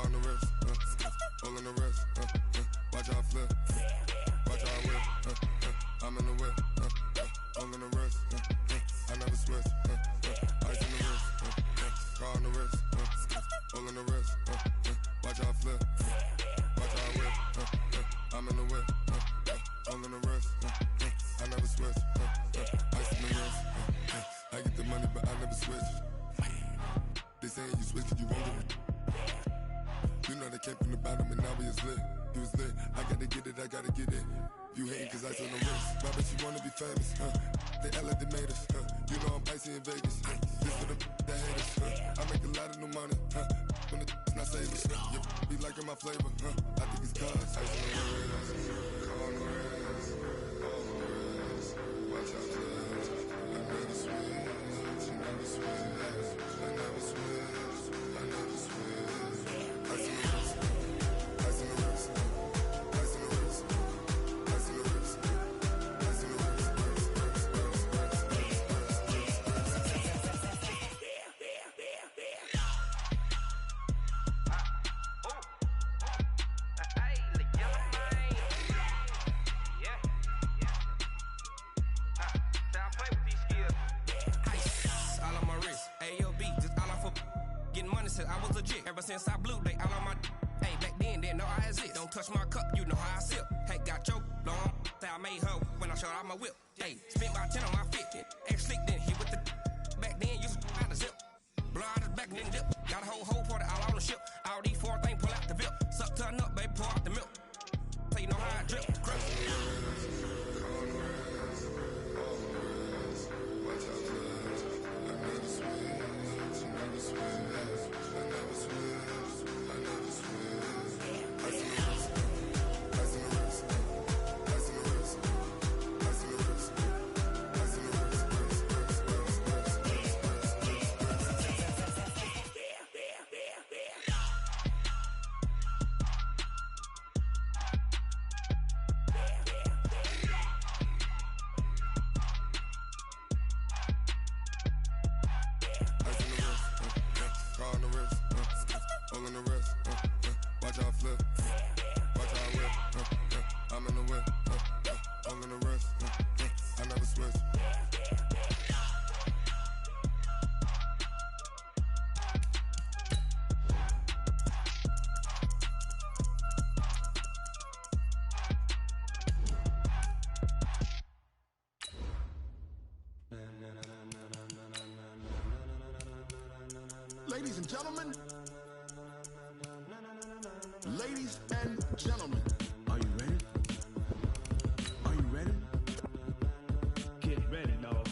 Car on the wrist, all in the wrist, watch how I flip, watch how I whip, I'm in the whip, all in the wrist, I never switch, ice in the wrist, car on the wrist, all in the wrist, watch how I flip, watch how I whip, I'm in the whip, all in the wrist, I never switch, ice in the wrist, I get the money but I never switch. They saying you switch it, you won't get it. You know they came from the bottom and now we is lit. You was lit, I gotta get it, I gotta get it. You hating cause ice on the wrist. Why bet you wanna be famous, They act like they made us, You know I'm icy in Vegas, This for the that hate us, I make a lot of new money, When the not savers, Be liking my flavor, I think it's cause ice on the wrist, car on the wrist, all on the wrist. Watch out, cuz I never switch, you never switch, I never switch, I never switch. Ice in the wrist, ice in the wrist, ice in the wrist, ice in the wrist, ice in the wrist, all on my wrist, AOB, just all off of getting money since I was legit. Ever since I blew, they all on my. Hey, back then, didn't know I exist. Don't touch my cup, you know how I sip. Hey, got your long. Say I made her when I showed out my whip. Hey, spent about 10 on my fit. Ex slick, then hit with the. Back then, used to out the zip. Blow out his back, then dip. Got a whole party all on the ship. All these four things, pull out the VIP. Suck, turn up, baby, pour out the milk. So you know how I drip. Crush. All in the wrist, watch how I flip, watch how I whip, I'm in the whip, all in the wrist, I never switch. Ladies and gentlemen, ladies and gentlemen, are you ready? Are you ready? Get ready, dog.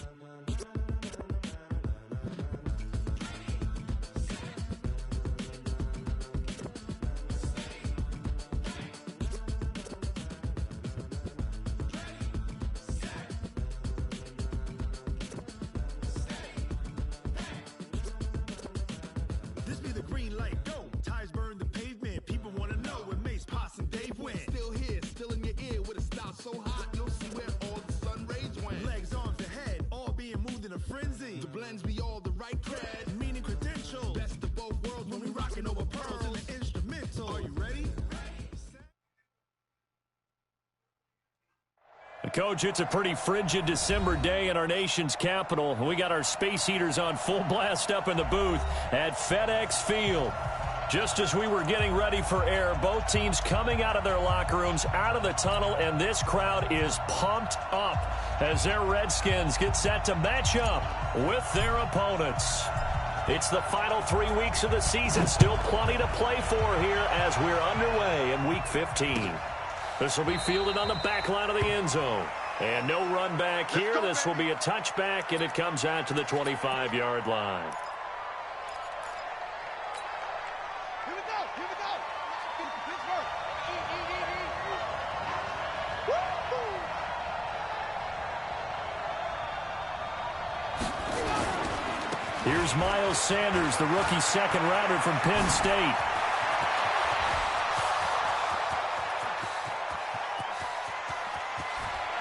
This be the green light, go. Tires burn the pavement. People wanna know where Mace, Potts, and Dave went. Still here, still in your ear with a style so hot, you'll see where all the sun rays went. Legs, arms, the head, all being moved in a frenzy. The blends be all the right cred, meaning credentials. Best of both worlds when we rockin' over pearls and the instrumental. Are you ready? Coach, it's a pretty frigid December day in our nation's capital. We got our space heaters on full blast up in the booth at FedEx Field. Just as we were getting ready for air, both teams coming out of their locker rooms, out of the tunnel, and this crowd is pumped up as their Redskins get set to match up with their opponents. It's the final 3 weeks of the season. Still plenty to play for here as we're underway in Week 15. This will be fielded on the back line of the end zone. And no run back here. This will be a touchback, and it comes out to the 25-yard line. Here we go. Here we go. Pittsburgh. Here's Miles Sanders, the rookie second-rounder from Penn State.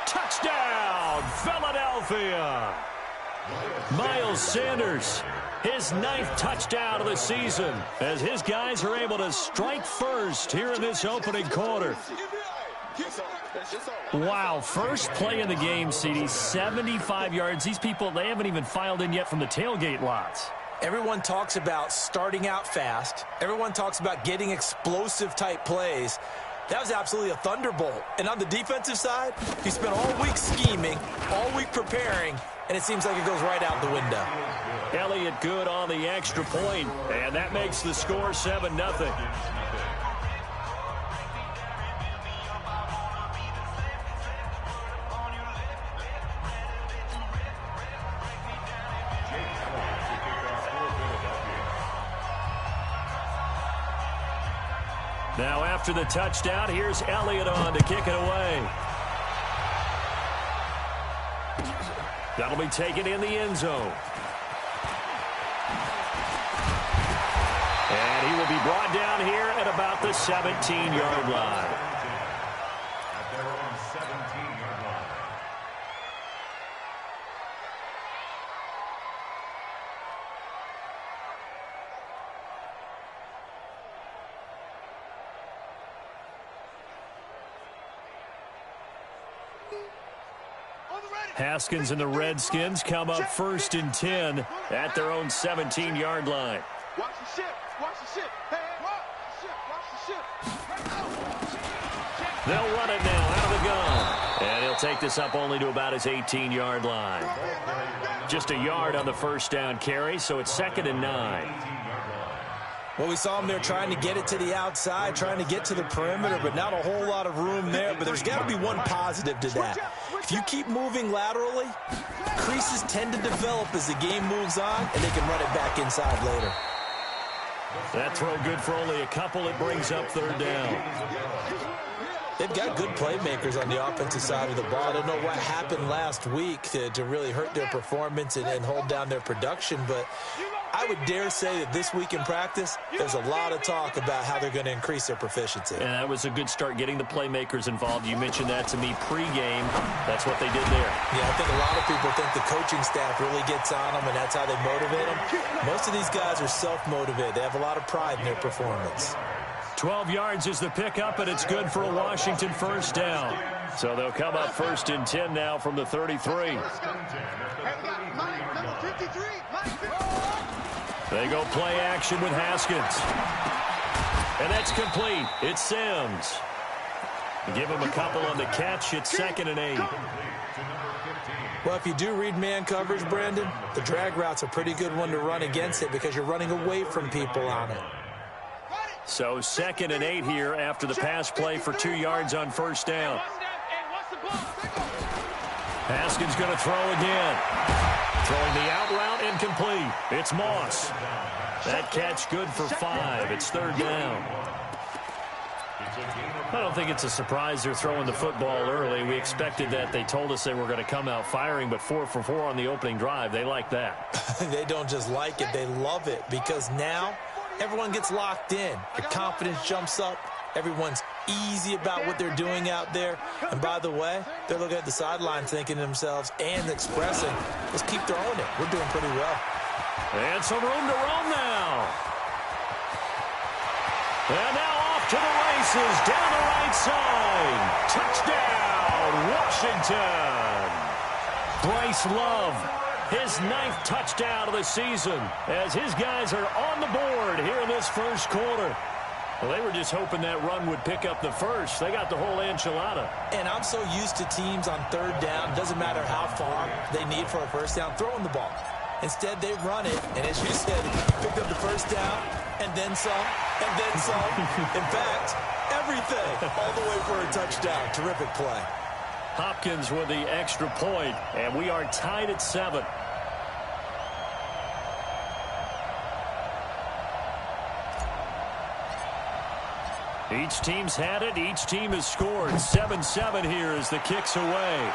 Touchdown, Philadelphia! Miles Sanders his 9th touchdown of the season, as his guys are able to strike first here in this opening quarter. Wow, first play in the game, CD, 75 yards. These people, they haven't even filed in yet from the tailgate lots. Everyone talks about starting out fast. Everyone talks about getting explosive-type plays. That was absolutely a thunderbolt. And on the defensive side, he spent all week scheming, all week preparing, and it seems like it goes right out the window. Elliott good on the extra point, and that makes the score 7-0. Now after the touchdown, here's Elliott on to kick it away. That'll be taken in the end zone. And he will be brought down here at about the 17-yard line. At their own 17-yard line. Haskins and the Redskins come up 1st and 10 at their own 17-yard line. Watch the ship. Watch the ship. Hey, watch the ship. Watch the ship. They'll run it now out of the gun. And he'll take this up only to about his 18-yard line. Just a yard on the first down carry, so it's 2nd and 9. Well, we saw him there trying to get it to the outside, trying to get to the perimeter, but not a whole lot of room there. But there's got to be one positive to that. If you keep moving laterally, creases tend to develop as the game moves on, and they can run it back inside later. That throw good for only a couple. It brings up 3rd down. They've got good playmakers on the offensive side of the ball. I don't know what happened last week to really hurt their performance and hold down their production, but I would dare say that this week in practice, there's a lot of talk about how they're going to increase their proficiency. And that was a good start, getting the playmakers involved. You mentioned that to me pregame. That's what they did there. Yeah, I think a lot of people think the coaching staff really gets on them, and that's how they motivate them. Most of these guys are self-motivated. They have a lot of pride in their performance. 12 yards is the pickup, and it's good for a Washington first down. So they'll come up 1st and 10 now from the 33. They go play action with Haskins. And that's complete. It's Sims. Give him a couple on the catch. It's 2nd and 8. Well, if you do read man coverage, Brandon, the drag route's a pretty good one to run against it because you're running away from people on it. So 2nd and 8 here after the pass play for 2 yards on first down. Haskins going to throw again. Throwing the out route incomplete. It's Moss. That catch good for 5. It's 3rd down. I don't think it's a surprise they're throwing the football early. We expected that. They told us they were going to come out firing, but 4 for 4 on the opening drive. They like that. They don't just like it. They love it because now everyone gets locked in. The confidence jumps up. Everyone's easy about what they're doing out there. And by the way, they're looking at the sideline thinking to themselves and expressing, let's keep throwing it. We're doing pretty well. And some room to roam now. And now off to the races down the right side. Touchdown, Washington. Bryce Love, his 9th touchdown of the season as his guys are on the board here in this first quarter. Well, they were just hoping that run would pick up the first. They got the whole enchilada. And I'm so used to teams on 3rd down, doesn't matter how far they need for a first down, throwing the ball. Instead, they run it, and as you said, picked up the first down, and then some, and then some. In fact, everything, all the way for a touchdown. Terrific play. Hopkins with the extra point, and we are tied at 7. Each team's had it. Each team has scored. 7-7 here as the kick's away.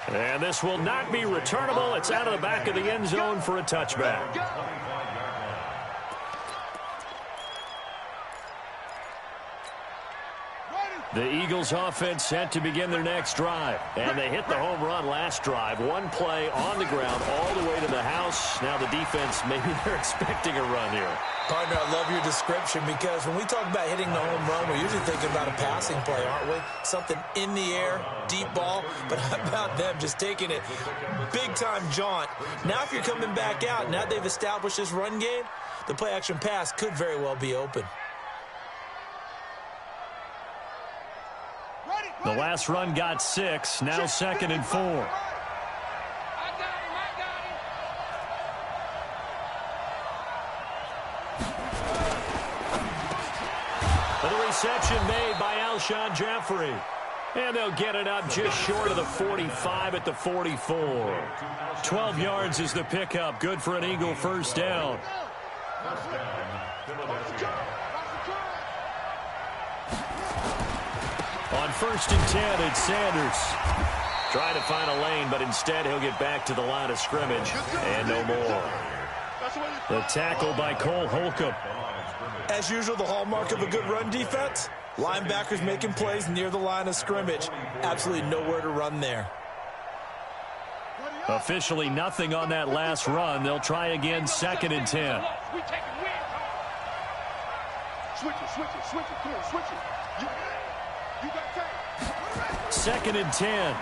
And this will not be returnable. It's out of the back of the end zone for a touchback. The Eagles offense set to begin their next drive. And they hit the home run last drive. One play on the ground all the way to the house. Now the defense, maybe they're expecting a run here. Partner, I love your description because when we talk about hitting the home run, we're usually thinking about a passing play, aren't we? Something in the air, deep ball. But how about them just taking it big-time jaunt? Now if you're coming back out, now they've established this run game, the play-action pass could very well be open. The last run got 6, now 2nd and 4. The reception made by Alshon Jeffrey. And they'll get it up just short of the 45 at the 44. 12 yards is the pickup. Good for an Eagle first down. On 1st and 10, it's Sanders. Trying to find a lane, but instead he'll get back to the line of scrimmage. And no more. The tackle by Cole Holcomb. As usual, the hallmark of a good run defense, linebackers making plays near the line of scrimmage. Absolutely nowhere to run there. Officially nothing on that last run. They'll try again, 2nd and 10. Switch it, come on, switch it. You got time. 2nd and 10.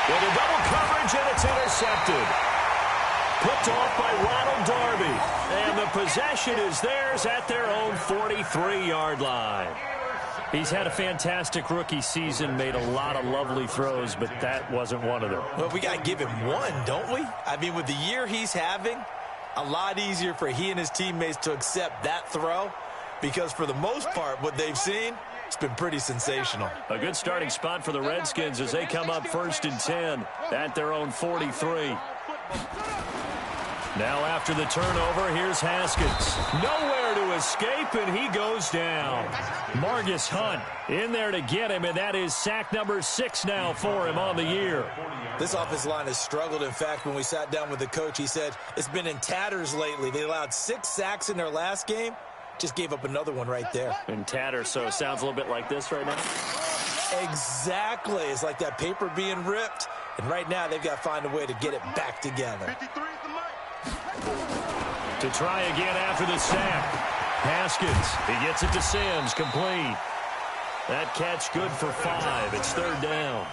With a double coverage, and it's intercepted. Picked off by Ronald Darby. And the possession is theirs at their own 43-yard line. He's had a fantastic rookie season, made a lot of lovely throws, but that wasn't one of them. Well, we got to give him one, don't we? I mean, with the year he's having, a lot easier for he and his teammates to accept that throw because for the most part, what they've seen, it's been pretty sensational. A good starting spot for the Redskins as they come up 1st and 10 at their own 43. Now after the turnover, here's Haskins. Nowhere to escape, and he goes down. Margus Hunt in there to get him, and that is sack number 6 now for him on the year. This offensive line has struggled. In fact, when we sat down with the coach, he said it's been in tatters lately. They allowed 6 sacks in their last game. Just gave up another one right there. In tatters, so it sounds a little bit like this right now? Exactly. It's like that paper being ripped, and right now they've got to find a way to get it back together. To try again after the sack. Haskins, he gets it to Sims, complete. That catch good for 5. It's 3rd down.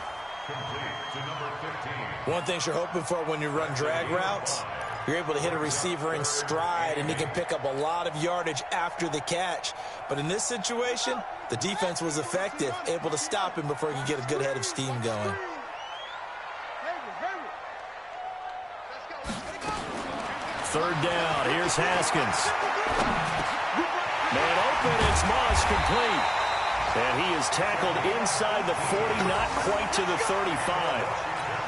One thing you're hoping for when you run drag routes, you're able to hit a receiver in stride, and he can pick up a lot of yardage after the catch. But in this situation, the defense was effective, able to stop him before he could get a good head of steam going. 3rd down. Here's Haskins. Man open. It's Moss, complete. And he is tackled inside the 40, not quite to the 35.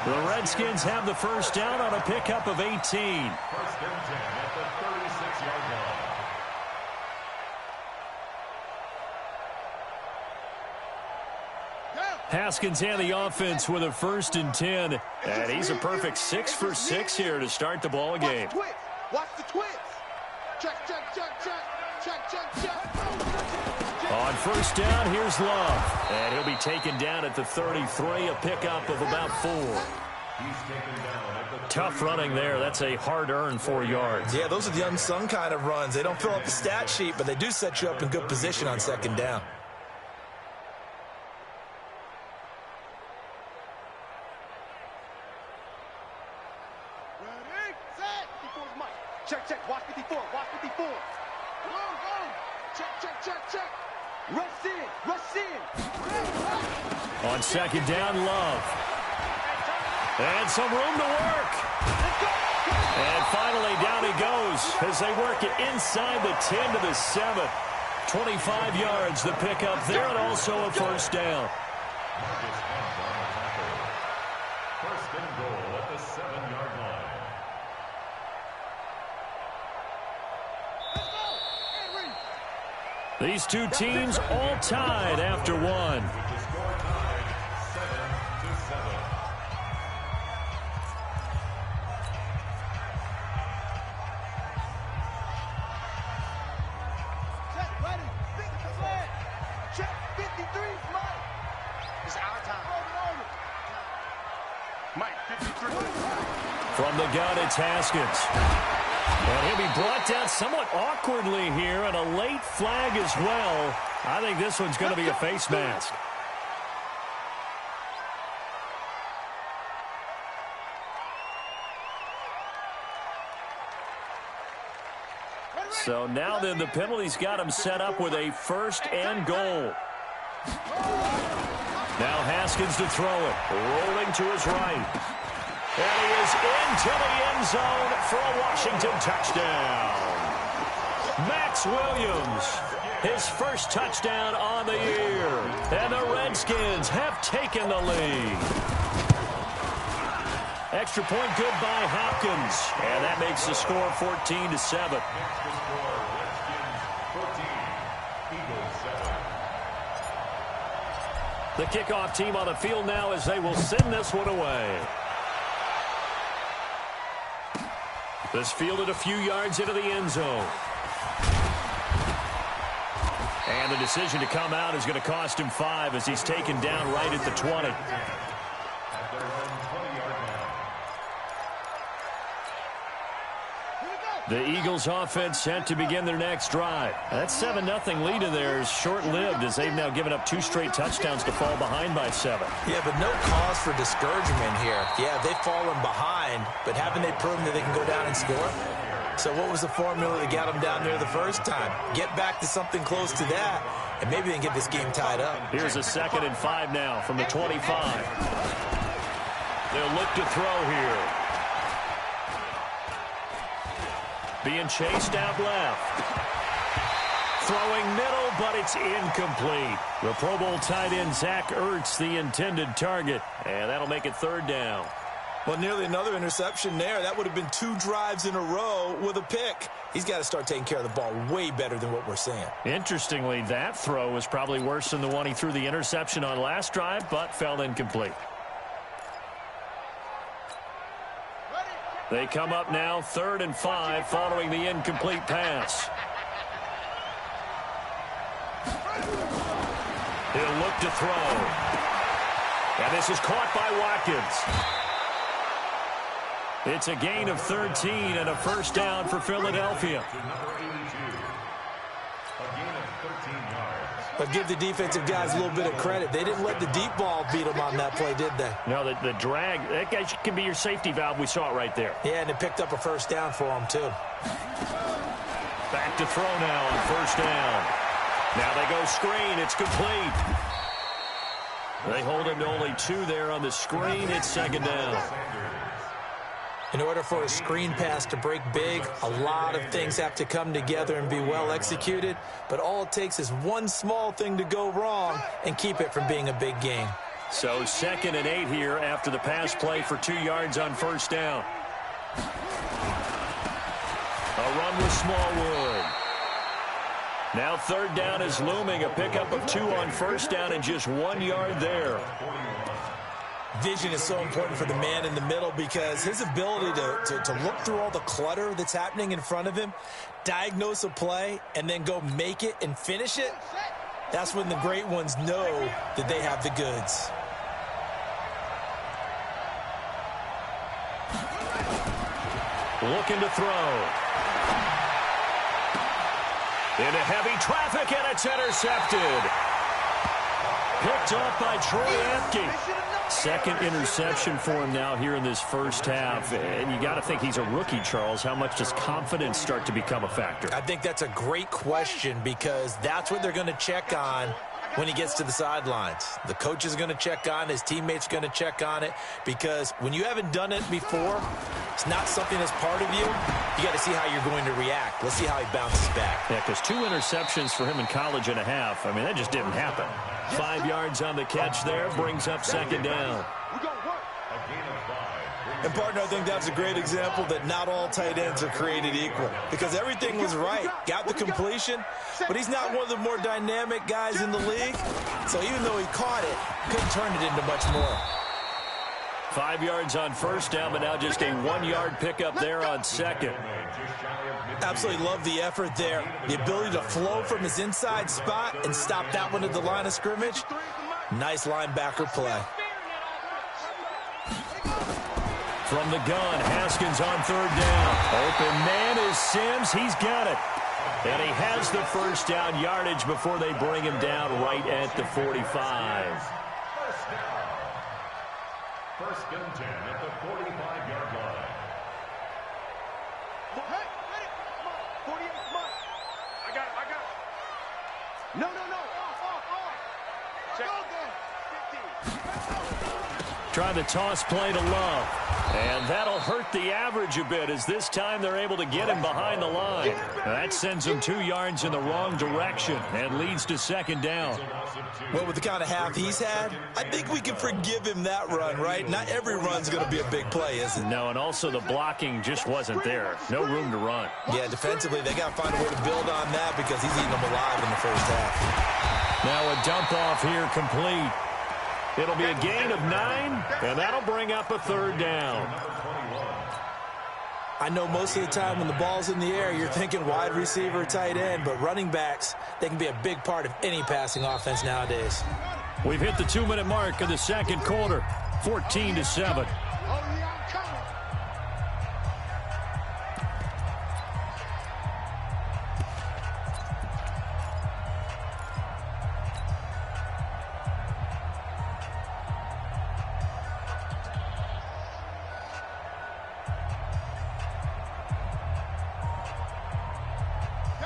The Redskins have the first down on a pickup of 18. First and 10 at the 36-yard line. Haskins and the offense with a 1st and 10. And he's a perfect 6 for 6 here to start the ball game. Watch the twist. Check. On 1st down, here's Love. And he'll be taken down at the 33, a pickup of about 4. Tough running there. That's a hard-earned 4 yards. Yeah, those are the unsung kind of runs. They don't fill up the stat sheet, but they do set you up in good position on 2nd down. Check. Watch 54. Go. Check. Rush in. On 2nd down, Love. And some room to work. And finally, down he goes as they work it inside the 10 to the 7. 25 yards, the pickup there, and also a 1st down. First and goal at the 7-yard line. These two teams all tied after one. From the gun, it's Haskins. And he'll be brought down somewhat awkwardly here, and a late flag as well. I think this one's going to be a face mask. So now then, the penalty's got him set up with a 1st and goal. Now Haskins to throw it, rolling to his right. And he is into the end zone for a Washington touchdown. Max Williams, his first touchdown on the year. And the Redskins have taken the lead. Extra point good by Hopkins. And that makes the score 14-7. The kickoff team on the field now as they will send this one away. This fielded a few yards into the end zone. And the decision to come out is going to cost him 5 as he's taken down right at the 20. The Eagles offense set to begin their next drive. That 7-0 lead of theirs short-lived as they've now given up 2 straight touchdowns to fall behind by 7. Yeah, but no cause for discouragement here. Yeah, they've fallen behind, but haven't they proven that they can go down and score? So what was the formula that got them down there the first time? Get back to something close to that, and maybe they can get this game tied up. Here's a 2nd and 5 now from the 25. They'll look to throw here. Being chased out left. Throwing middle, but it's incomplete. The Pro Bowl tight end Zach Ertz, the intended target. And that'll make it 3rd down. Well, nearly another interception there. That would have been 2 drives in a row with a pick. He's got to start taking care of the ball way better than what we're seeing. Interestingly, that throw was probably worse than the one he threw the interception on last drive, but fell incomplete. They come up now 3rd and 5 following the incomplete pass. He'll look to throw. And this is caught by Watkins. It's a gain of 13 and a 1st down for Philadelphia. But give the defensive guys a little bit of credit. They didn't let the deep ball beat them on that play, did they? No, the drag, that guy can be your safety valve. We saw it right there. Yeah, and it picked up a 1st down for them, too. Back to throw now on 1st down. Now they go screen. It's complete. They hold him to only 2 there on the screen. It's 2nd down. In order for a screen pass to break big, a lot of things have to come together and be well executed. But all it takes is one small thing to go wrong and keep it from being a big game. So 2nd and 8 here after the pass play for 2 yards on 1st down. A run with Smallwood. Now 3rd down is looming. A pickup of 2 on 1st down and just 1 yard there. Vision is so important for the man in the middle because his ability to look through all the clutter that's happening in front of him, diagnose a play, and then go make it and finish it, that's when the great ones know that they have the goods. Looking to throw. Into heavy traffic, and it's intercepted. Picked off by Troy Apke. 2nd interception for him now here in this 1st half. And you got to think he's a rookie, Charles. How much does confidence start to become a factor? I think that's a great question because that's what they're going to check on when he gets to the sidelines. The coach is going to check on, his teammates are going to check on it, because when you haven't done it before, it's not something that's part of you. You got to see how you're going to react. Let's see how he bounces back. Yeah, because 2 interceptions for him in college and a half. I mean, that just didn't happen. 5 yards on the catch there, brings up 2nd down. And, partner, I think that's a great example that not all tight ends are created equal, because everything was right. Got the completion, but he's not one of the more dynamic guys in the league. So even though he caught it, couldn't turn it into much more. 5 yards on 1st down, but now just a 1-yard pickup there on 2nd. Absolutely love the effort there. The ability to flow from his inside spot and stop that one at the line of scrimmage. Nice linebacker play. From the gun, Haskins on third down. Open man is Sims. He's got it. And he has the first down yardage before they bring him down right at the 45. First down. First and 10 at the 45-yard line. Hey, ready? Come on. 48, come on. I got it. No. Off. Check. Go, 15. Trying to toss play to Love. And that'll hurt the average a bit as this time they're able to get him behind the line. That sends him 2 yards in the wrong direction and leads to second down. Well, with the kind of half he's had, I think we can forgive him that run, right? Not every run's going to be a big play, is it? No, and also the blocking just wasn't there. No room to run. Yeah, defensively, they got to find a way to build on that because he's eating them alive in the first half. Now a dump off here complete. It'll be a gain of 9, and that'll bring up a third down. I know most of the time when the ball's in the air, you're thinking wide receiver, tight end, but running backs, they can be a big part of any passing offense nowadays. We've hit the 2-minute mark of the second quarter, 14-7.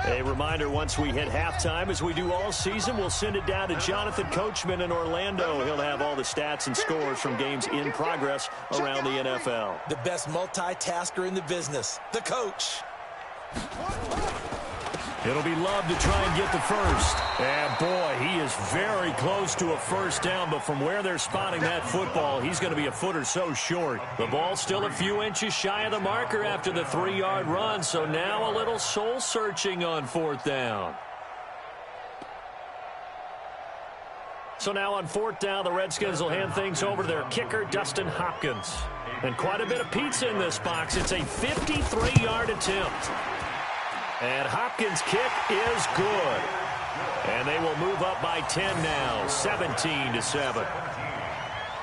A reminder, once we hit halftime, as we do all season, we'll send it down to Jonathan Coachman in Orlando. He'll have all the stats and scores from games in progress around the NFL. The best multitasker in the business, the coach. It'll be Love to try and get the first. And, boy, he is very close to a first down, but from where they're spotting that football, he's going to be a foot or so short. The ball's still a few inches shy of the marker after the 3-yard run, so now a little soul-searching on fourth down. So now on fourth down, the Redskins will hand things over to their kicker, Dustin Hopkins. And quite a bit of pizza in this box. It's a 53-yard attempt. And Hopkins' kick is good. And they will move up by 10 now, 17-7.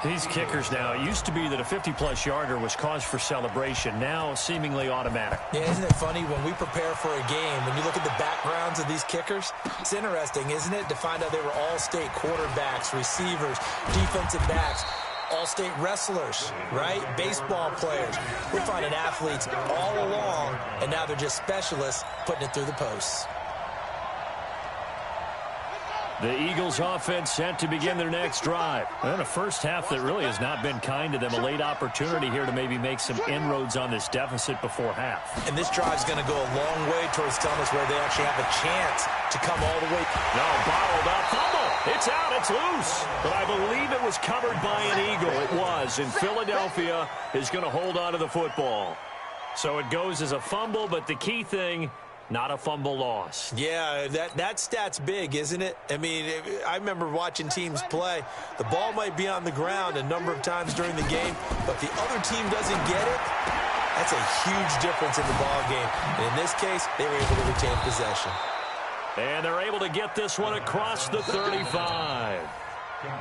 These kickers now, it used to be that a 50-plus yarder was cause for celebration, now seemingly automatic. Yeah, isn't it funny when we prepare for a game, when you look at the backgrounds of these kickers, it's interesting, isn't it, to find out they were all-state quarterbacks, receivers, defensive backs, all-state wrestlers, right? Baseball players. We're finding athletes all along, and now they're just specialists putting it through the posts. The Eagles offense set to begin their next drive. And a first half that really has not been kind to them. A late opportunity here to maybe make some inroads on this deficit before half. And this drive's going to go a long way towards telling us where they actually have a chance to come all the way. No, bottled up. Fumble. It's out. It's loose. But I believe it was covered by an Eagle. It was. And Philadelphia is going to hold on to the football. So it goes as a fumble, but the key thing, not a fumble loss. Yeah, that stat's big, isn't it? I mean, I remember watching teams play. The ball might be on the ground a number of times during the game, but the other team doesn't get it. That's a huge difference in the ball game. And in this case, they were able to retain possession. And they're able to get this one across the 35.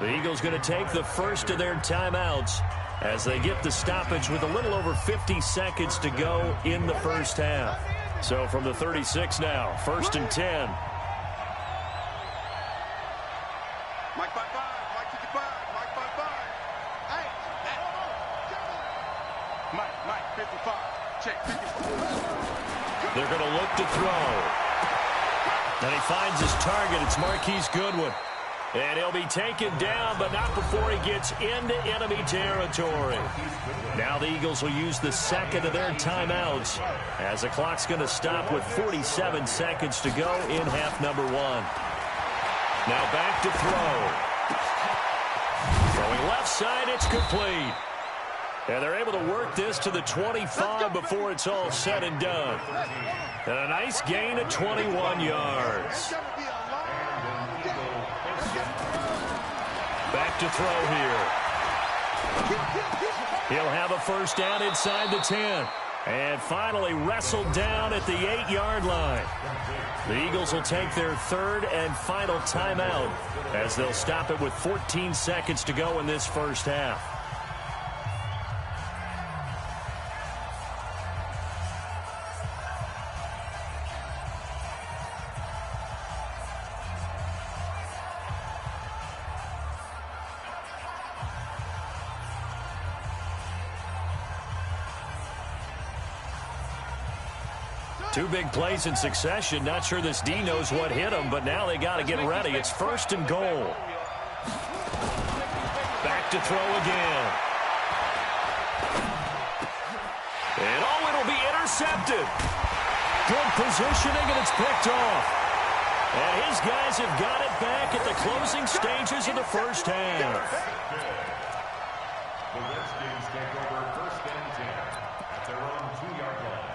The Eagles going to take the first of their timeouts as they get the stoppage with a little over 50 seconds to go in the first half. So from the 36 now, 1st and 10. Mike 5-5, Mike 55, Mike 5-5. Hey, Mike 55, check 55. They're going to look to throw. And he finds his target. It's Marquise Goodwin. And he'll be taken down, but not before he gets into enemy territory. Now the Eagles will use the second of their timeouts as the clock's going to stop with 47 seconds to go in half number 1. Now back to throw. Throwing left side, it's complete. And they're able to work this to the 25 before it's all said and done. And a nice gain of 21 yards. Back to throw here. He'll have a first down inside the 10. And finally wrestled down at the 8-yard line. The Eagles will take their third and final timeout as they'll stop it with 14 seconds to go in this first half. Two big plays in succession. Not sure this D knows what hit him, but now they got to get ready. It's 1st and goal. Back to throw again. And it'll be intercepted. Good positioning, and it's picked off. And his guys have got it back at the closing stages of the first half. The Redskins take over 1st and 10 at their own 2-yard line.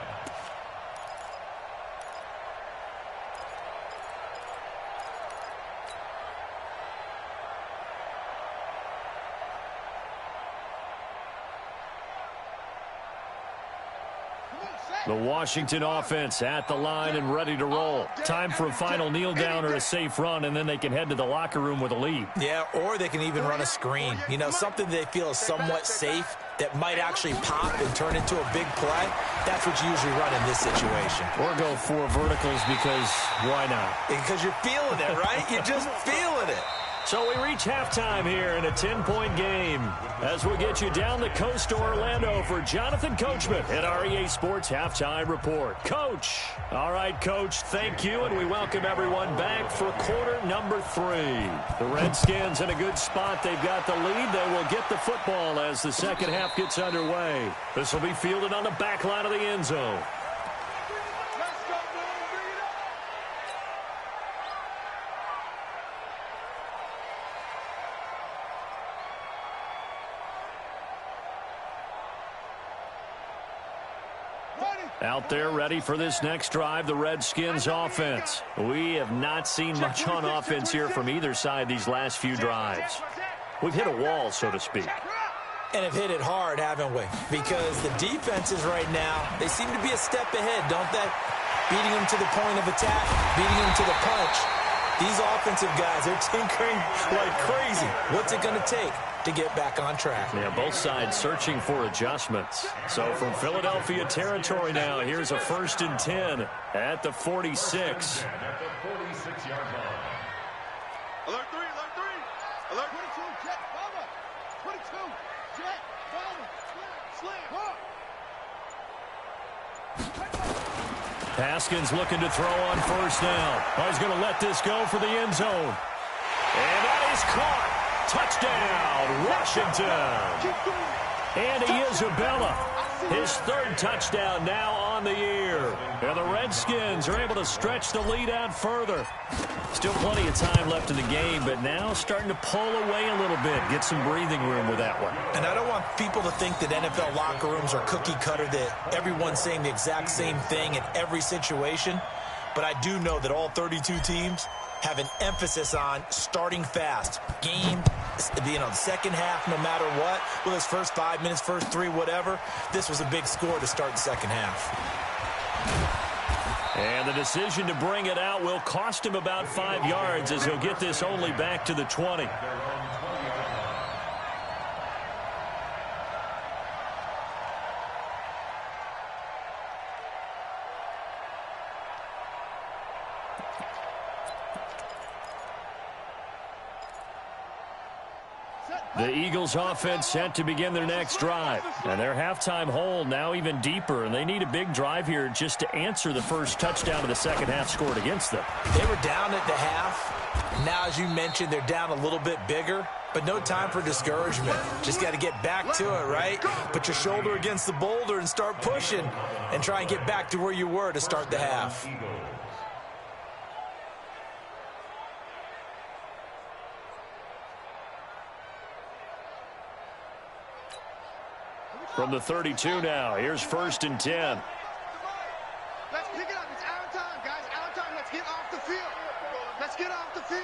The Washington offense at the line and ready to roll. Time for a final kneel down or a safe run, and then they can head to the locker room with a lead. Yeah, or they can even run a screen. You know, something they feel is somewhat safe that might actually pop and turn into a big play. That's what you usually run in this situation. Or go for verticals because why not? Because you're feeling it, right? You're just feeling it. So we reach halftime here in a 10-point game as we get you down the coast to Orlando for Jonathan Coachman at our EA Sports Halftime Report. Coach. All right, Coach, thank you, and we welcome everyone back for quarter number 3. The Redskins in a good spot. They've got the lead. They will get the football as the second half gets underway. This will be fielded on the back line of the end zone. Out there ready for this next drive, the Redskins offense. We have not seen much on offense here from either side these last few drives. We've hit a wall, so to speak. And have hit it hard, haven't we? Because the defenses right now, they seem to be a step ahead, don't they? Beating them to the point of attack, beating them to the punch. These offensive guys, they're tinkering like crazy. What's it going to take to get back on track? Yeah, both sides searching for adjustments. So from Philadelphia territory now, here's a 1st and 10 at the 46. At the 46-yard line. Alert 3, alert 3. Alert 22, jet, bomber. 22, jet, bomber. Slam, Haskins looking to throw on 1st down. Oh, he's going to let this go for the end zone. And that is caught. Touchdown, Washington. Andy Isabella, his 3rd touchdown now on the year. And the Redskins are able to stretch the lead out further. Still plenty of time left in the game, but now starting to pull away a little bit. Get some breathing room with that one. And I don't want people to think that NFL locker rooms are cookie cutter, that everyone's saying the exact same thing in every situation. But I do know that all 32 teams have an emphasis on starting fast. Game, the second half, no matter what, whether it's first 5 minutes, first 3, whatever, this was a big score to start the second half. And the decision to bring it out will cost him about 5 yards as he'll get this only back to the 20. The Eagles offense set to begin their next drive. And their halftime hole now even deeper. And they need a big drive here just to answer the first touchdown of the second half scored against them. They were down at the half. Now, as you mentioned, they're down a little bit bigger. But no time for discouragement. Just got to get back to it, right? Put your shoulder against the boulder and start pushing. And try and get back to where you were to start the half. From the 32 now, here's 1st and 10. Let's pick it up. It's our time, guys. Our time. Let's get off the field. Let's get off the field.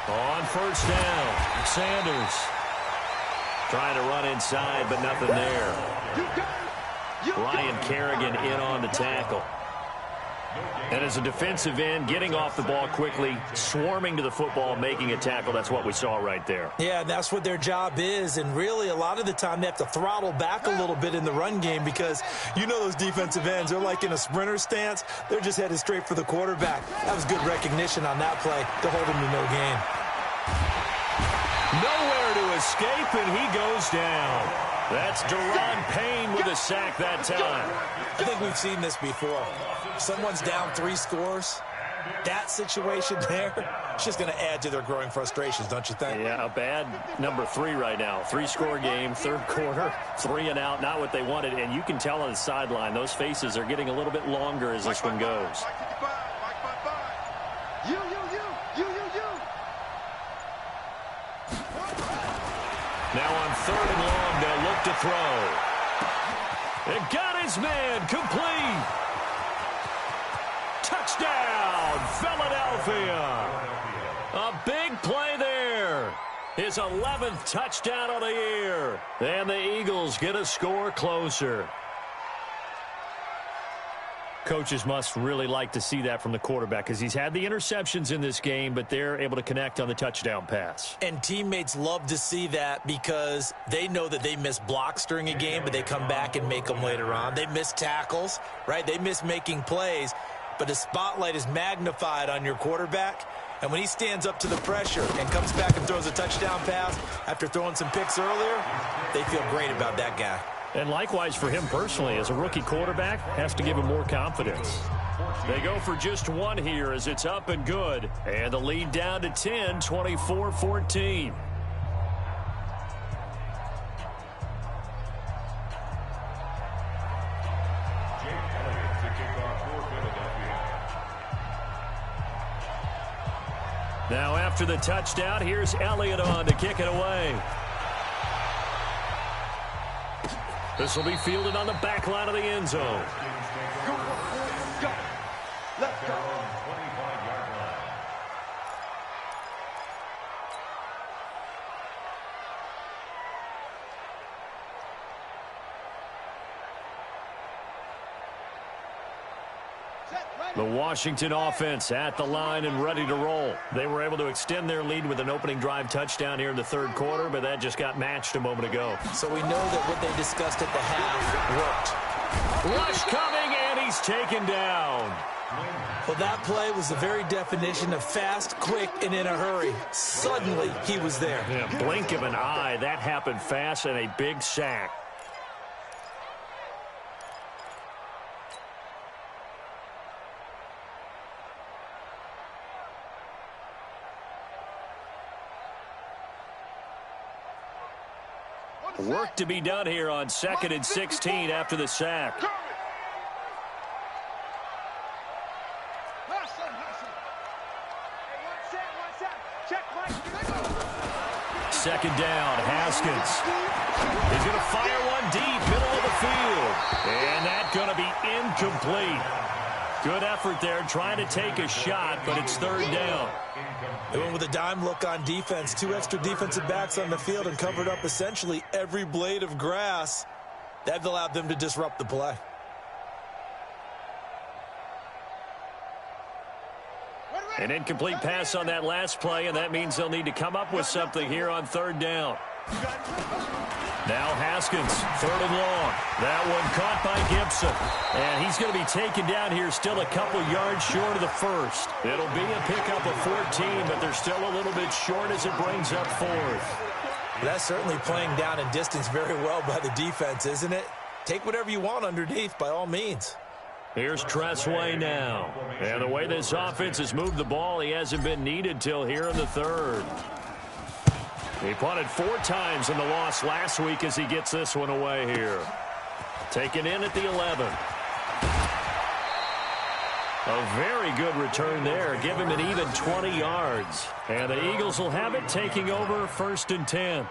On 1st down, Sanders trying to run inside, but nothing there. Ryan Kerrigan in on the tackle. And as a defensive end, getting off the ball quickly, swarming to the football, making a tackle, that's what we saw right there. Yeah, that's what their job is. And really, a lot of the time, they have to throttle back a little bit in the run game because you know those defensive ends, they're like in a sprinter stance. They're just headed straight for the quarterback. That was good recognition on that play to hold him to no gain. Nowhere to escape, and he goes down. That's Deron Payne with a sack that time. I think we've seen this before. Someone's down 3 scores. That situation there, it's just going to add to their growing frustrations, don't you think? Yeah, a bad number 3 right now. 3-score game, third quarter, 3 and out, not what they wanted. And you can tell on the sideline, those faces are getting a little bit longer as this one goes. Now on 3rd and long, they'll look to throw. It got his man complete. Touchdown, Philadelphia. A big play there. His 11th touchdown of the year. And the Eagles get a score closer. Coaches must really like to see that from the quarterback because he's had the interceptions in this game, but they're able to connect on the touchdown pass. And teammates love to see that because they know that they miss blocks during a game, but they come back and make them later on. They miss tackles, right? They miss making plays, but the spotlight is magnified on your quarterback. And when he stands up to the pressure and comes back and throws a touchdown pass after throwing some picks earlier, they feel great about that guy. And likewise for him personally, as a rookie quarterback, has to give him more confidence. They go for just one here as it's up and good. And the lead down to 10, 24-14. Now after the touchdown, here's Elliott on to kick it away. This will be fielded on the back line of the end zone. Go. Let's go. The Washington offense at the line and ready to roll. They were able to extend their lead with an opening drive touchdown here in the third quarter, but that just got matched a moment ago. So we know that what they discussed at the half worked. Rush coming, and he's taken down. Well, that play was the very definition of fast, quick, and in a hurry. Suddenly, he was there. Yeah, blink of an eye. That happened fast and a big sack. Work to be done here on 2nd and 16 after the sack. Second down, Haskins. He's going to fire one deep, middle of the field. And that's going to be incomplete. Good effort there, trying to take a shot, but it's 3rd down. They went with a dime look on defense. 2 extra defensive backs on the field and covered up essentially every blade of grass. That allowed them to disrupt the play. An incomplete pass on that last play, and that means they'll need to come up with something here on 3rd down. Now Haskins, 3rd and long. That one caught by Gibson. And he's going to be taken down here still a couple yards short of the first. It'll be a pickup of 14, but they're still a little bit short as it brings up 4th. That's certainly playing down in distance very well by the defense, isn't it? Take whatever you want underneath by all means. Here's Tressway now. And the way this offense has moved the ball, he hasn't been needed till here in the 3rd. He punted 4 times in the loss last week as he gets this one away here. Taken in at the 11. A very good return there. Give him an even 20 yards. And the Eagles will have it taking over 1st and 10.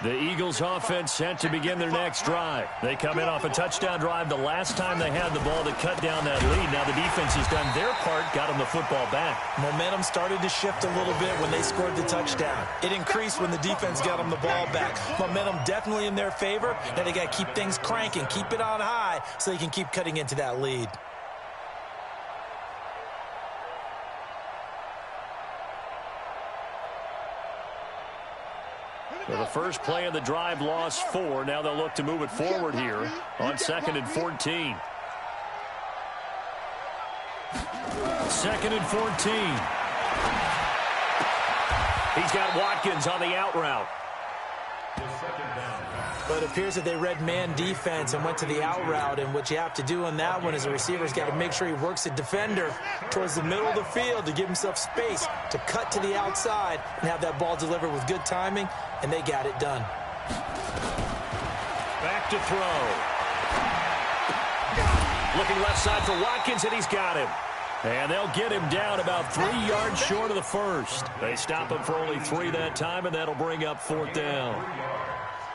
The Eagles offense set to begin their next drive. They come in off a touchdown drive the last time they had the ball to cut down that lead. Now the defense has done their part, got them the football back. Momentum started to shift a little bit when they scored the touchdown. It increased when the defense got them the ball back. Momentum definitely in their favor. Now they got to keep things cranking, keep it on high so they can keep cutting into that lead. So the first play of the drive lost 4. Now they'll look to move it forward here on 2nd and 14. 2nd and 14. He's got Watkins on the out route. But it appears that they read man defense and went to the out route, and what you have to do on that one is the receiver's got to make sure he works the defender towards the middle of the field to give himself space to cut to the outside and have that ball delivered with good timing, and they got it done. Back to throw. Looking left side for Watkins, and he's got him. And they'll get him down about 3 yards short of the first. They stop him for only 3 that time, and that'll bring up 4th down.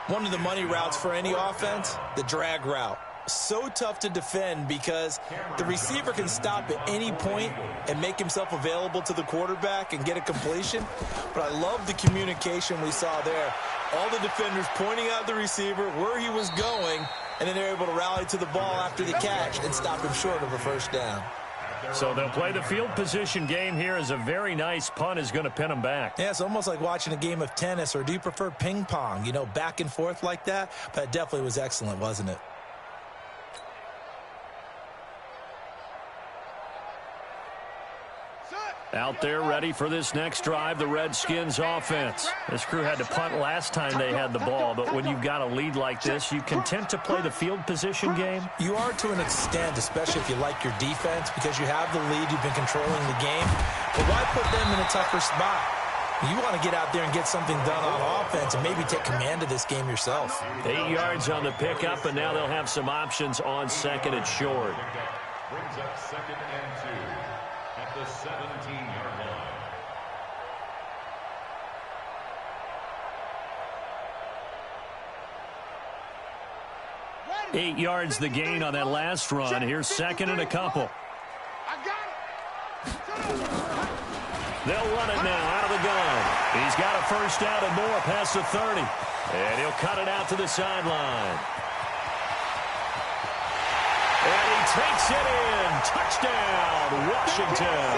One of the money routes for any offense, the drag route. So tough to defend because the receiver can stop at any point and make himself available to the quarterback and get a completion. But I love the communication we saw there. All the defenders pointing out the receiver, where he was going, and then they're able to rally to the ball after the catch and stop him short of a first down. So they'll play the field position game here as a very nice punt is going to pin them back. Yeah, it's almost like watching a game of tennis, or do you prefer ping pong? You know, back and forth like that? But it definitely was excellent, wasn't it? Out there ready for this next drive, the Redskins offense. This crew had to punt last time they had the ball, but when you've got a lead like this, you content to play the field position game? You are to an extent, especially if you like your defense, because you have the lead, you've been controlling the game. But why put them in a tougher spot? You want to get out there and get something done on offense and maybe take command of this game yourself. 8 yards on the pickup, and now they'll have some options on second and short. Brings up 2nd and 2 at the 17-yard line. 8 yards the gain on that last run. Here's 2nd and a couple. They'll run it now out of the gun. He's got a first down and more past the 30. And he'll cut it out to the sideline. And he takes it in. Touchdown, Washington.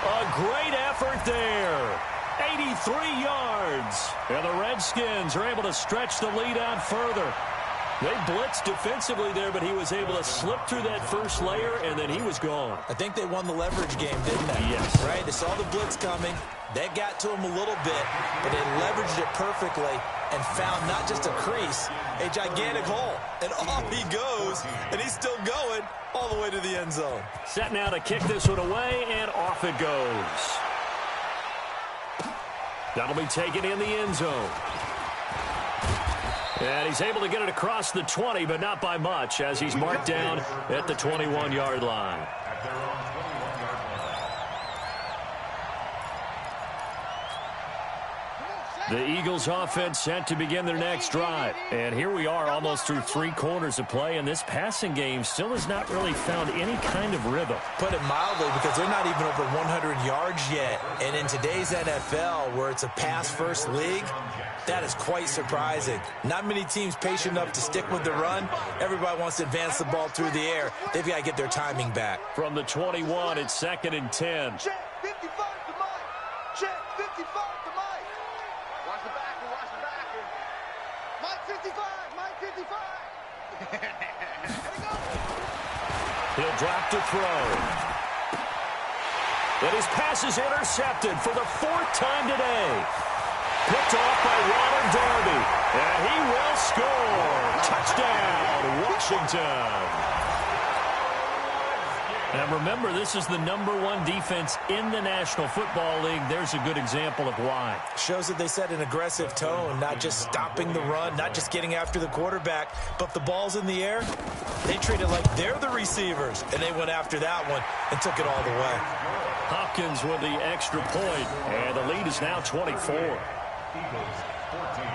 A great effort there. 83 yards. And the Redskins are able to stretch the lead out further. They blitzed defensively there, but he was able to slip through that first layer, and then he was gone. I think they won the leverage game, didn't they? Yes. Right? They saw the blitz coming. They got to him a little bit, but they leveraged it perfectly and found not just a crease, a gigantic hole. And off he goes, and he's still going all the way to the end zone. Set now to kick this one away, and off it goes. That'll be taken in the end zone. And he's able to get it across the 20, but not by much, as he's marked down at the 21-yard line. At their own 21-yard line. The Eagles offense set to begin their next drive. And here we are almost through 3 quarters of play, and this passing game still has not really found any kind of rhythm. Put it mildly, because they're not even over 100 yards yet. And in today's NFL, where it's a pass-first league, that is quite surprising. Not many teams patient enough to stick with the run. Everybody wants to advance the ball through the air. They've got to get their timing back. From the 21, it's 2nd and 10. Check 55 to Mike. Check 55 to Mike. Watch the backer, watch the backer. Mike 55, Mike 55. There we go. He'll drop to throw. And his pass is intercepted for the 4th time today. Picked off by Ronald Darby. And he will score. Touchdown, Washington. And remember, this is the #1 defense in the National Football League. There's a good example of why. Shows that they set an aggressive tone, not just stopping the run, not just getting after the quarterback, but if the ball's in the air, they treat it like they're the receivers, and they went after that one and took it all the way. Hopkins with the extra point, and the lead is now 24. Eagles 14.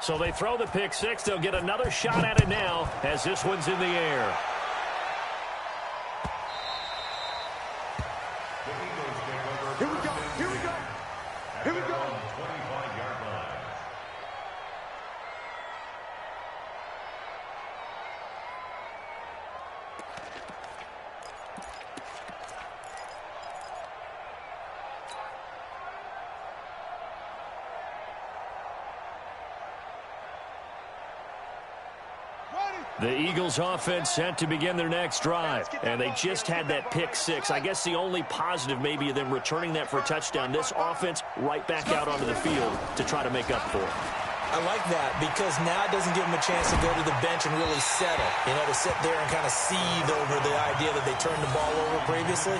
So they throw the pick six. They'll get another shot at it now as this one's in the air. Here we go, here we go, here we go. 25-yard line. The Eagles offense set to begin their next drive, and they just had that pick six. I guess the only positive maybe of them returning that for a touchdown. This offense right back out onto the field to try to make up for it. I like that because now it doesn't give them a chance to go to the bench and really settle. To sit there and kind of seethe over the idea that they turned the ball over previously.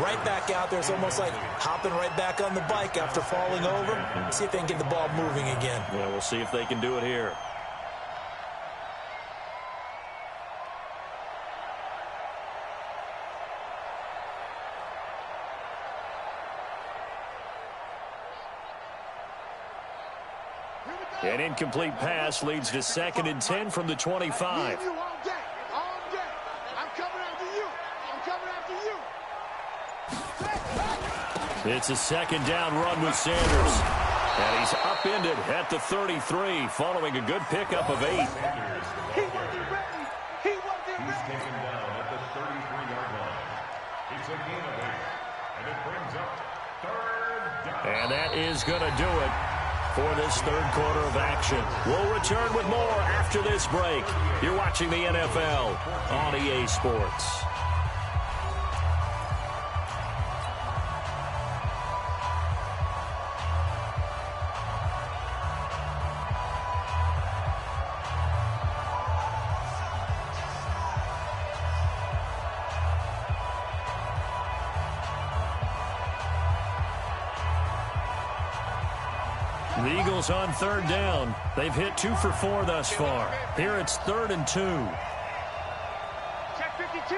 Right back out there. It's almost like hopping right back on the bike after falling over. See if they can get the ball moving again. Yeah, we'll see if they can do it here. An incomplete pass leads to 2nd and 10 from the 25. It's a 2nd down run with Sanders. And he's upended at the 33 following a good pickup of 8. He wasn't ready. He wasn't ready. He's taken down at the 33-yard line. It's a gain of 8. And it brings up 3rd down. And that is going to do it for this 3rd quarter of action. We'll return with more after this break. You're watching the NFL on EA Sports. The Eagles on 3rd down. They've hit 2 for 4 thus far. Here it's 3rd and 2. Check 52.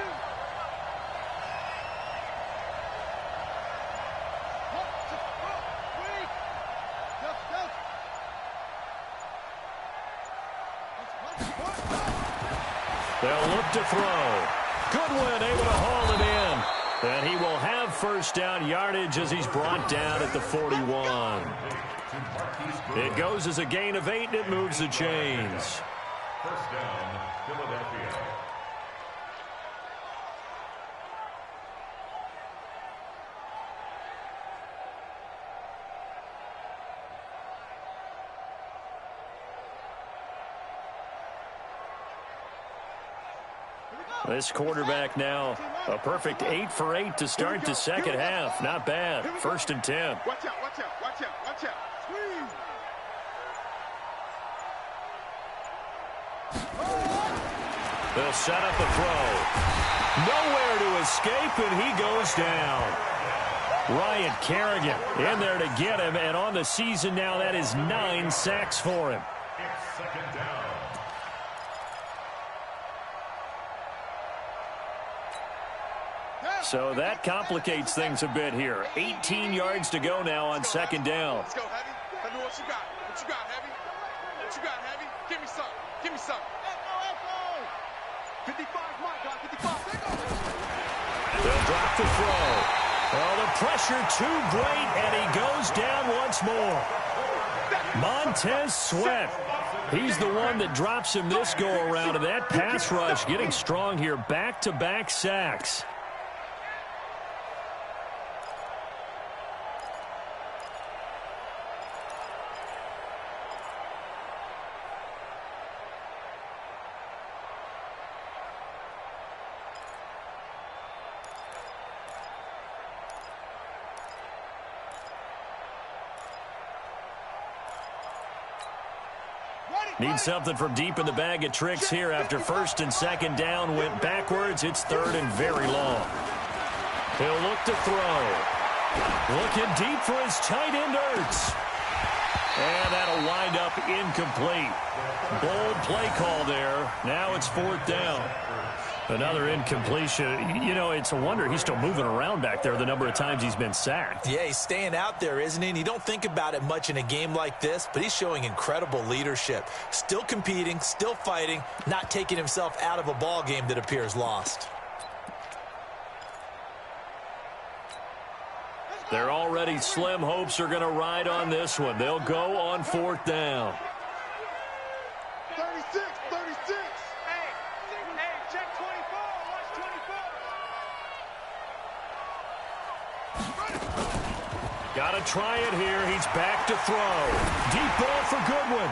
They'll look to throw. Goodwin able to haul it in. And he will have 1st down yardage as he's brought down at the 41. It goes as a gain of 8, and it moves the chains. 1st down, Philadelphia. This quarterback now, a perfect 8 for 8 to start the 2nd half. Not bad. 1st and 10. Watch out, watch out, watch out, watch out. Squeeze. They'll set up a throw. Nowhere to escape, and he goes down. Ryan Kerrigan in there to get him, and on the season now, that is 9 sacks for him. It's 2nd down. So that complicates things a bit here. 18 yards to go now on 2nd down. Let's go, Heavy. Tell me what you got. What you got, Heavy? What you got, Heavy? Give me some. Give me some. 55, Mike, got 55. They'll drop the throw. Oh, the pressure too great, and he goes down once more. Montez Sweat. He's the one that drops him this go-around, and that pass rush getting strong here. Back-to-back sacks. Need something from deep in the bag of tricks here after 1st and 2nd down went backwards. It's 3rd and very long. He'll look to throw. Looking deep for his tight end, Ertz. And that'll wind up incomplete. Bold play call there. Now it's 4th down. Another incompletion. You know, it's a wonder he's still moving around back there the number of times he's been sacked. Yeah, he's staying out there, isn't he? And you don't think about it much in a game like this, but he's showing incredible leadership. Still competing, still fighting, not taking himself out of a ball game that appears lost. They're already slim hopes are going to ride on this one. They'll go on 4th down. 36, 36. Hey, check 24. Watch 24. Got to try it here. He's back to throw. Deep ball for Goodwin.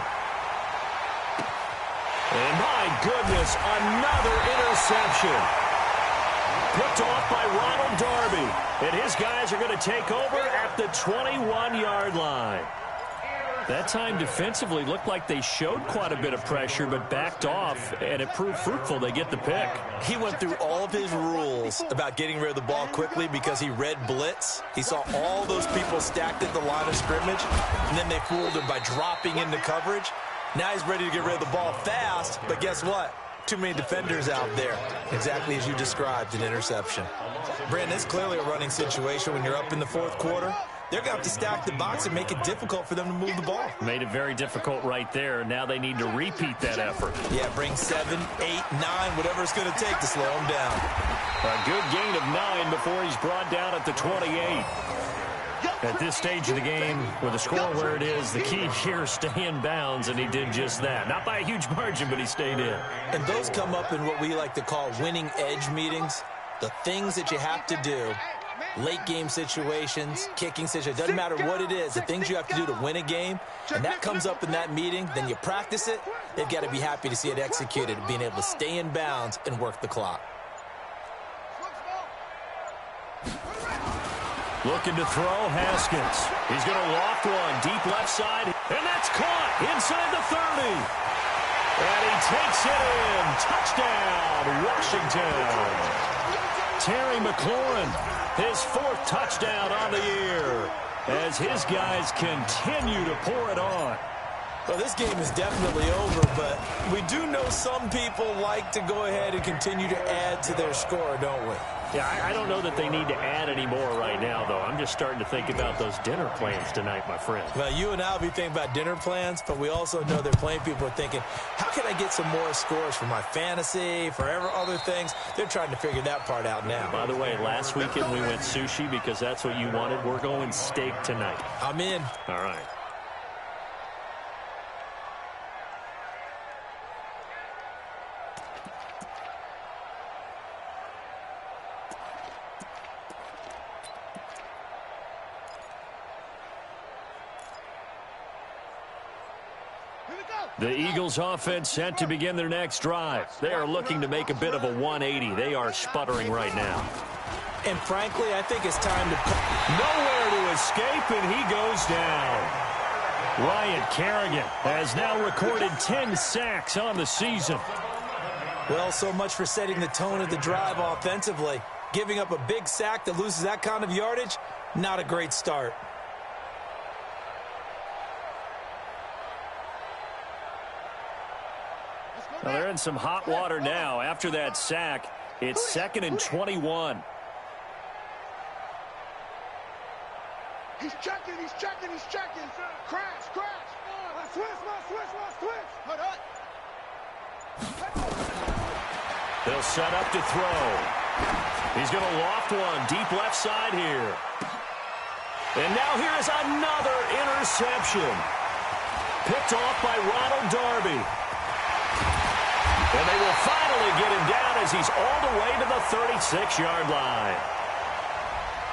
And my goodness, another interception. Picked off by Ronald Darby. And his guys are going to take over at the 21-yard line. That time defensively looked like they showed quite a bit of pressure but backed off, and it proved fruitful. They get the pick. He went through all of his rules about getting rid of the ball quickly because he read blitz. He saw all those people stacked at the line of scrimmage, and then they fooled him by dropping into coverage. Now he's ready to get rid of the ball fast, but guess what? Too many defenders out there. Exactly as you described, an interception. Brandon, it's clearly a running situation when you're up in the fourth quarter. They're going to have to stack the box and make it difficult for them to move the ball. Made it very difficult right there. Now they need to repeat that effort. Yeah, bring 7, 8, 9, whatever it's going to take to slow him down. A good gain of 9 before he's brought down at the 28. At this stage of the game, with the score where it is, the key here is stay in bounds, and he did just that. Not by a huge margin, but he stayed in. And those come up in what we like to call winning edge meetings. The things that you have to do. Late game situations, kicking situations, doesn't matter what it is, the things you have to do to win a game, and that comes up in that meeting, then you practice it, they've got to be happy to see it executed, being able to stay in bounds and work the clock. Looking to throw, Haskins. He's going to loft one, deep left side, and that's caught inside the 30. And he takes it in. Touchdown, Washington. Terry McLaurin, his 4th touchdown on the year as his guys continue to pour it on. Well, this game is definitely over, but we do know some people like to go ahead and continue to add to their score, don't we? Yeah, I don't know that they need to add any more right now, though. I'm just starting to think about those dinner plans tonight, my friend. Well, you and I will be thinking about dinner plans, but we also know they're playing people are thinking, how can I get some more scores for my fantasy, for other things? They're trying to figure that part out now. By the way, last weekend we went sushi because that's what you wanted. We're going steak tonight. I'm in. All right. The Eagles offense set to begin their next drive. They are looking to make a bit of a 180. They are sputtering right now. And frankly, I think it's time to... Nowhere to escape, and he goes down. Ryan Kerrigan has now recorded 10 sacks on the season. Well, so much for setting the tone of the drive offensively. Giving up a big sack that loses that kind of yardage, not a great start. Well, they're in some hot water now. After that sack, it's 2nd and 21. He's checking, he's checking, he's checking. Crash, crash. Switch. They'll set up to throw. He's going to loft one deep left side here. And now here is another interception. Picked off by Ronald Darby. And they will finally get him down as he's all the way to the 36-yard line.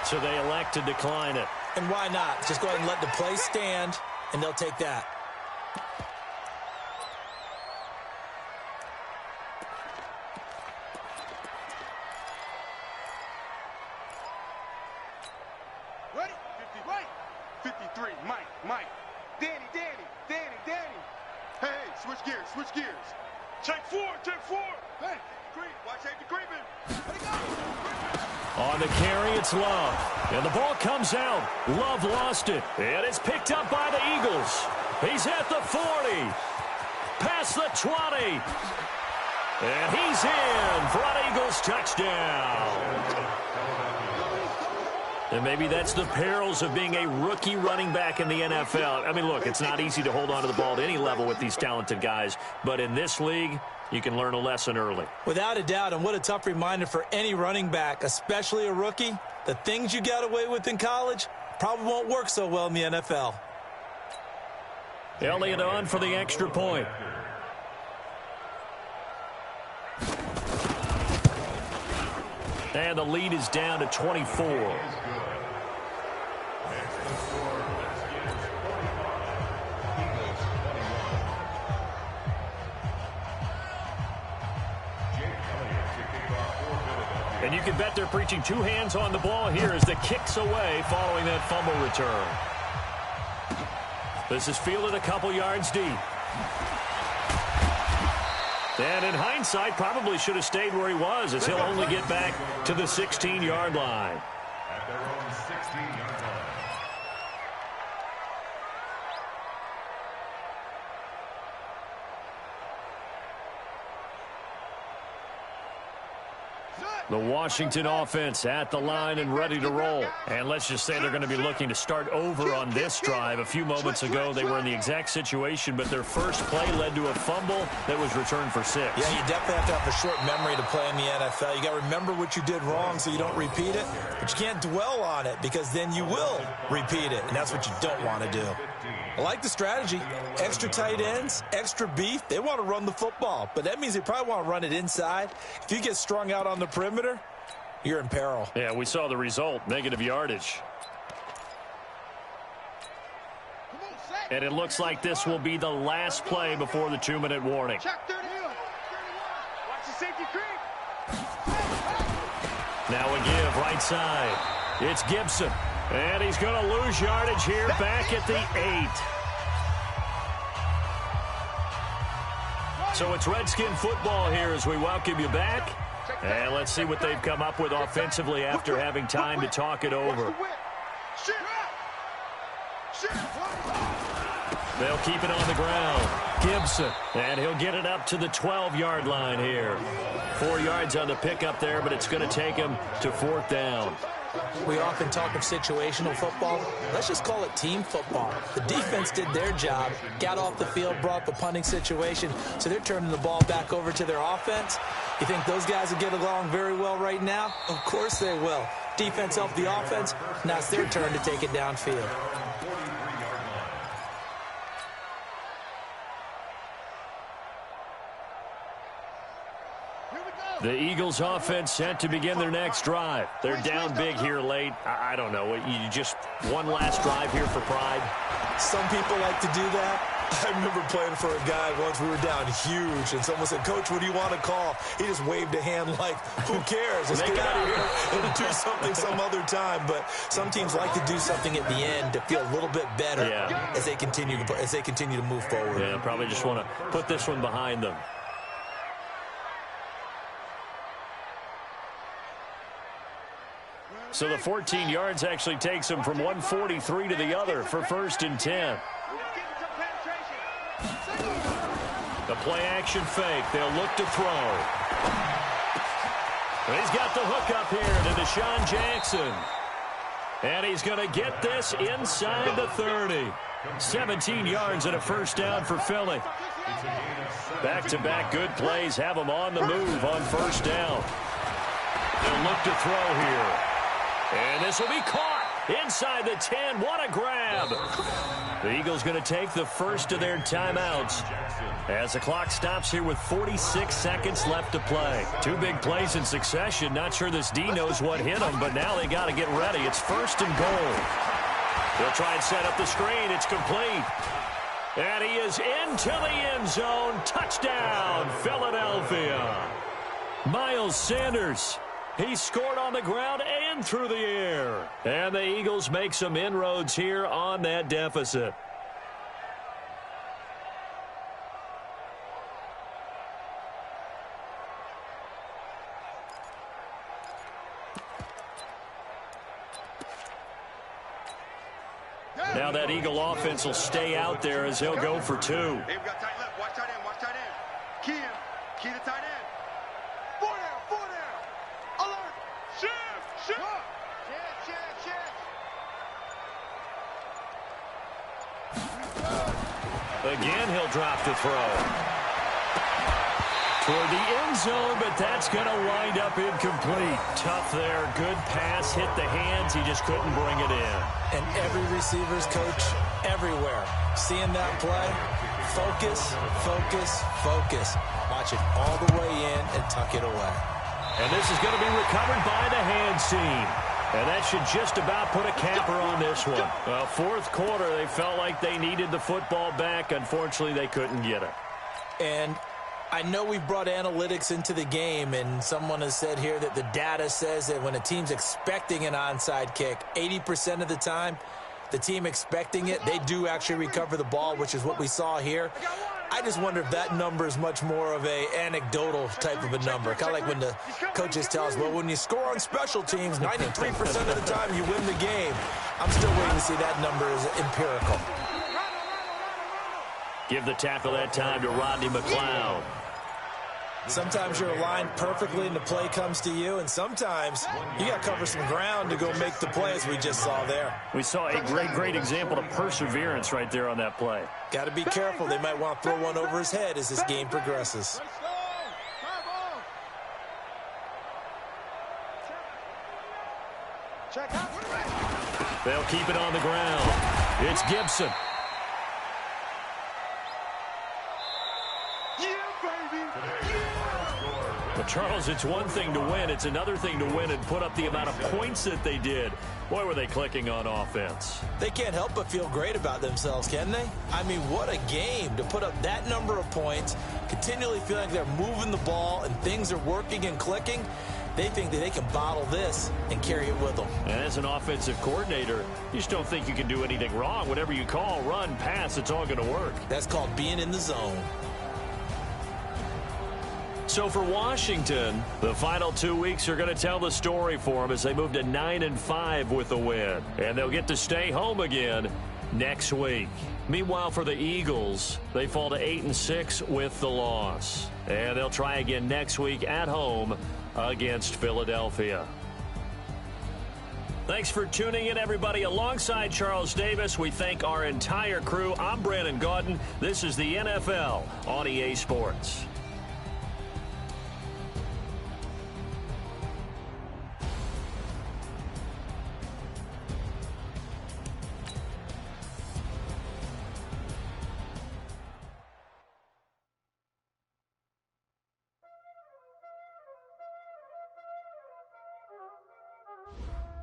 So they elect to decline it. And why not? Just go ahead and let the play stand, and they'll take that. Ready? 50, right. 53, Mike. Danny. Hey, switch gears. Check four. Hey, watch safety creeping. Let it go. On the carry, it's Love. And the ball comes out. Love lost it. And it's picked up by the Eagles. He's at the 40. Past the 20. And he's in for an Eagles touchdown. And maybe that's the perils of being a rookie running back in the NFL. I mean, look, it's not easy to hold on to the ball at any level with these talented guys. But in this league, you can learn a lesson early. Without a doubt, and what a tough reminder for any running back, especially a rookie. The things you got away with in college probably won't work so well in the NFL. Elliott on for the extra point. And the lead is down to 24. And you can bet they're preaching two hands on the ball here as the kick's away following that fumble return. This is fielded a couple yards deep. And in hindsight, probably should have stayed where he was, as he'll only get back to the 16-yard line. At their own 16-yard line. The Washington offense at the line and ready to roll. And let's just say they're going to be looking to start over on this drive. A few moments ago, they were in the exact situation, but their first play led to a fumble that was returned for 6. Yeah, you definitely have to have a short memory to play in the NFL. You got to remember what you did wrong so you don't repeat it, but you can't dwell on it because then you will repeat it, and that's what you don't want to do. I like the strategy. Extra tight ends, extra beef. They want to run the football, but that means they probably want to run it inside. If you get strung out on the perimeter, you're in peril. Yeah, we saw the result, negative yardage. And it looks like this will be the last play before the 2-minute warning. Check 31. Watch the safety creep. Now a give right side. It's Gibson. And he's going to lose yardage here back at the 8. So it's Redskin football here as we welcome you back. And let's see what they've come up with offensively after having time to talk it over. They'll keep it on the ground. Gibson. And he'll get it up to the 12-yard line here. 4 yards on the pickup there, but it's going to take him to 4th down. We often talk of situational football. Let's just call it team football. The defense did their job, got off the field, brought the punting situation, so they're turning the ball back over to their offense. You think those guys will get along very well right now? Of course they will. Defense helped the offense. Now it's their turn to take it downfield. The Eagles offense set to begin their next drive. They're down big here late. I don't know. You just one last drive here for pride. Some people like to do that. I remember playing for a guy once. We were down huge, and someone said, "Coach, what do you want to call?" He just waved a hand like, "Who cares? Let's get out of here and do something some other time." But some teams like to do something at the end to feel a little bit better as they continue to move forward. Yeah, probably just want to put this one behind them. So the 14 yards actually takes him from 143 to the other for 1st and 10. The play-action fake. They'll look to throw. And he's got the hook up here to Deshaun Jackson. And he's going to get this inside the 30. 17 yards and a 1st down for Philly. Back-to-back good plays have them on the move on 1st down. They'll look to throw here. And this will be caught inside the 10. What a grab. The Eagles going to take the first of their timeouts as the clock stops here with 46 seconds left to play. 2 big plays in succession. Not sure this D knows what hit them, but now they got to get ready. It's 1st and goal. They'll try and set up the screen. It's complete. And he is into the end zone. Touchdown, Philadelphia. Miles Sanders. He scored on the ground and through the air. And the Eagles make some inroads here on that deficit. Now that Eagle offense will stay out there as they'll go for 2. Hey, we got tight left. Watch tight end. Watch tight end. Key him. Key the tight end. 4 down. 4 down. Alert. Shift. Shift. Again, he'll drop the throw. Toward the end zone, but that's going to wind up incomplete. Tough there. Good pass. Hit the hands. He just couldn't bring it in. And every receiver's coach everywhere. Seeing that play, focus, focus, focus. Watch it all the way in and tuck it away. And this is going to be recovered by the hands team. And that should just about put a capper on this one. Well, 4th quarter, they felt like they needed the football back. Unfortunately, they couldn't get it. And I know we've brought analytics into the game, and someone has said here that the data says that when a team's expecting an onside kick, 80% of the time, the team expecting it, they do actually recover the ball, which is what we saw here. I just wonder if that number is much more of a anecdotal type of a number. Kind of like when the coaches tell us, well, when you score on special teams, 93% of the time you win the game. I'm still waiting to see that number is empirical. Give the tackle that time to Rodney McLeod. Sometimes you're aligned perfectly and the play comes to you, and sometimes you got to cover some ground to go make the play, as we just saw there. We saw a great example of perseverance right there on that play. Got to be careful. They might want to throw one over his head as this game progresses. They'll keep it on the ground. It's Gibson. But Charles, it's one thing to win. It's another thing to win and put up the amount of points that they did. Boy, were they clicking on offense. They can't help but feel great about themselves, can they? I mean, what a game to put up that number of points, continually feeling like they're moving the ball and things are working and clicking. They think that they can bottle this and carry it with them. And as an offensive coordinator, you just don't think you can do anything wrong. Whatever you call, run, pass, it's all going to work. That's called being in the zone. So for Washington, the final 2 weeks are going to tell the story for them as they move to 9-5 with a win. And they'll get to stay home again next week. Meanwhile, for the Eagles, they fall to 8-6 with the loss. And they'll try again next week at home against Philadelphia. Thanks for tuning in, everybody. Alongside Charles Davis, we thank our entire crew. I'm Brandon Gaudin. This is the NFL on EA Sports.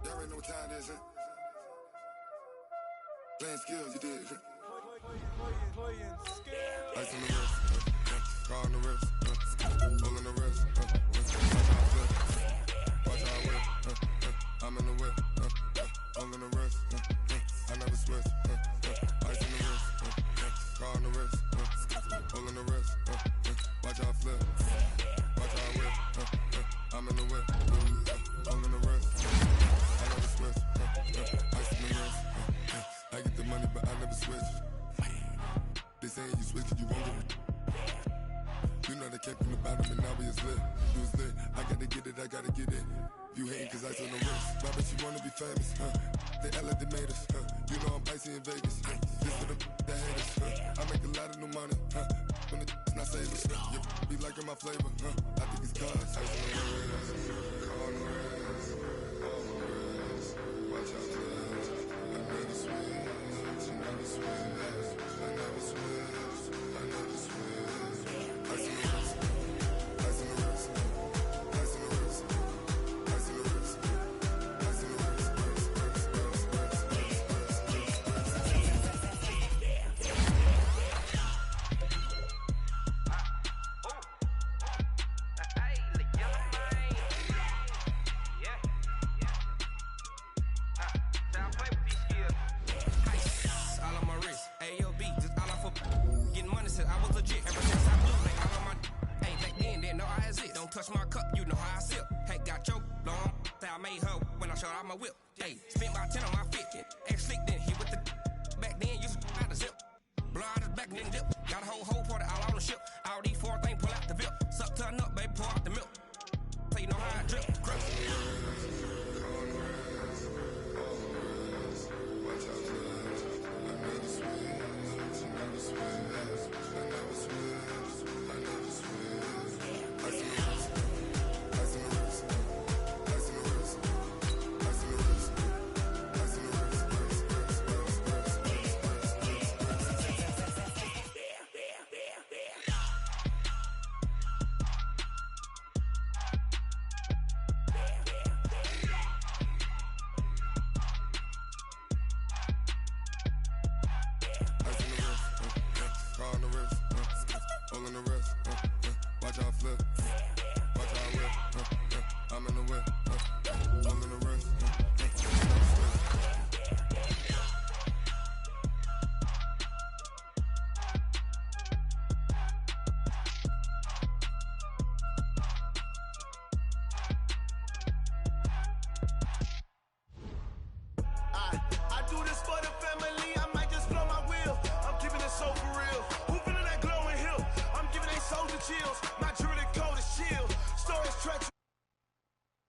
Y'all already know what time it is, huh? Playing skills, you did. Ice on the wrist, car on the wrist, hole in the wrist, watch how I whip, I'm in the whip, hole in the wrist, I never switch, ice on the wrist, car on the wrist, hole in the wrist, watch how I flip, watch how I whip, I'm in the whip, hole in the wrist. I get the money, but I never switch. They saying you switch, you won't get it. You know they came from the bottom and now we is lit. You was lit, I gotta get it, I gotta get it. You hating cause ice on the wrist. Why bet you wanna be famous, They act like they made us, You know I'm icy in Vegas, This for the that hate us, I make a lot of new money, When it's not savers, You be liking my flavor, I think it's cause ice on the wrist, on the wrist, on the wrist. Watch out, I never switch, I never switch, I never switch, I never switch. Ice in the wrist, ice in the wrist, ice in the wrist, ice in the wrist, ice in the wrist, touch my cup, you know how I sip. Hey, got your long, that I made her when I showed out my whip. Hey, spent my 10 on my 50. Ex slick then hit with the back then, used to out the zip. Blow out his back and then dip. Got a whole party all on the ship. All these four things pull out the VIP. Suck to a nut, baby, pour out the milk. So you know how I drip. Crush. Watch out flip. Watch out whip. I'm in the whip.